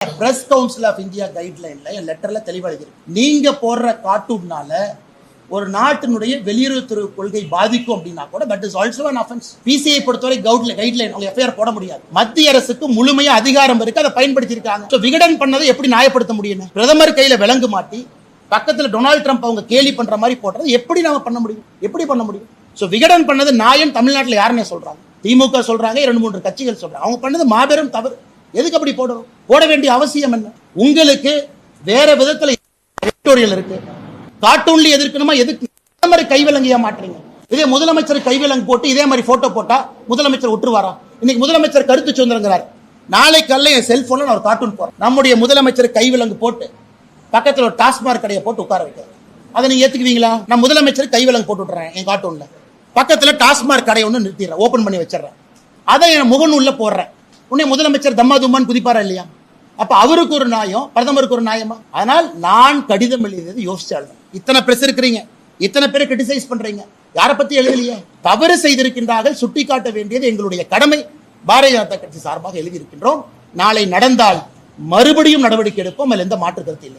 Press council of India கைட்லைன்ல என் லெட்டர்ல தெளிவா எழுதிருக்கு. நீங்க போடுற கார்ட்டூன்னால ஒரு நாட்டினுடைய வெளியுறவுத்துறை கொள்கை பாதிக்கும் அப்படின்னா கூட that is also an offense. PCI பொறுத்தவரை கைட்லைன் அவங்க எஃப்ஐஆர் போட முடியாது. மத்திய அரசுக்கு முழுமையா அதிகாரம் இருக்கு, அதை பயன்படுத்தி இருக்காங்க. விகடன் பண்ணதை எப்படி நியாயப்படுத்த முடியும்? பிரதமர் கையில விலங்கு மாட்டி பக்கத்துல டொனால்ட் ட்ரம்ப் அவங்க கேலி பண்ற மாதிரி போடுறது எப்படி நாம பண்ண முடியும்? எப்படி பண்ண முடியும்? சோ விகடன் பண்ணது நாயன் தமிழ்நாட்டில் யாருன்னே சொல்றாங்க, திமுக சொல்றாங்க, 2-3 கட்சிகள் சொல்றாங்க. அவங்க பண்ணது மாபெரும் தவறு. எதுக்கு அப்படி போடணும்? போட வேண்டிய அவசியம் என்ன? உங்களுக்கு வேற விதத்துல எடிட்டோரியல் இருக்கு, கார்ட்டூன்ல எதிர்க்கணுமா? எதுக்கு பிரதமர் கைவிலங்கையா மாற்றீங்க? இதே முதலமைச்சர் கைவிலங்கு போட்டு இதே மாதிரி போட்டோ போட்டா முதலமைச்சர் விட்டுருவாரா? இன்னைக்கு முதலமைச்சர் கருத்து சுதந்திரங்கிறார். நாளைக்கு அல்ல என் செல்போன்ல நான் ஒரு கார்ட்டூன் போறேன், நம்முடைய முதலமைச்சர் கைவிலங்கு போட்டு பக்கத்துல ஒரு டாஸ்மார்க் கடையை போட்டு உட்கார வைக்கிறது. அதை நீங்க ஏத்துக்குவீங்களா? நான் முதலமைச்சர் கைவிலங்கு போட்டு விட்டுறேன் என் கார்ட்டூன்ல, பக்கத்துல டாஸ்மார்க் கடை ஒன்று நிறுத்திடுறேன், ஓபன் பண்ணி வச்சிடறேன், அதை என் முகநூல்ல போடுறேன். உடனே முதலமைச்சர் தம்மா தும்மான்னு குதிப்பாரா இல்லையா? அப்ப அவருக்கு ஒரு நியாயம், பிரதமருக்கு ஒரு நியாயமா? அதனால் நான் கடிதம் எழுதியது யோசிச்சாலும் இத்தனை பிரஸ் இருக்கிறீங்க, இத்தனை பேரை கிரிட்டிசைஸ் பண்றீங்க, யாரை பத்தி எழுதலையே? தவறு செய்திருக்கின்றார்கள், சுட்டிக்காட்ட வேண்டியது எங்களுடைய கடமை. பாரதிய ஜனதா கட்சி சார்பாக எழுதியிருக்கின்றோம். நாளை நடந்தால் மறுபடியும் நடவடிக்கை எடுப்போம், அதில் எந்த மாற்று கருத்து இல்லை.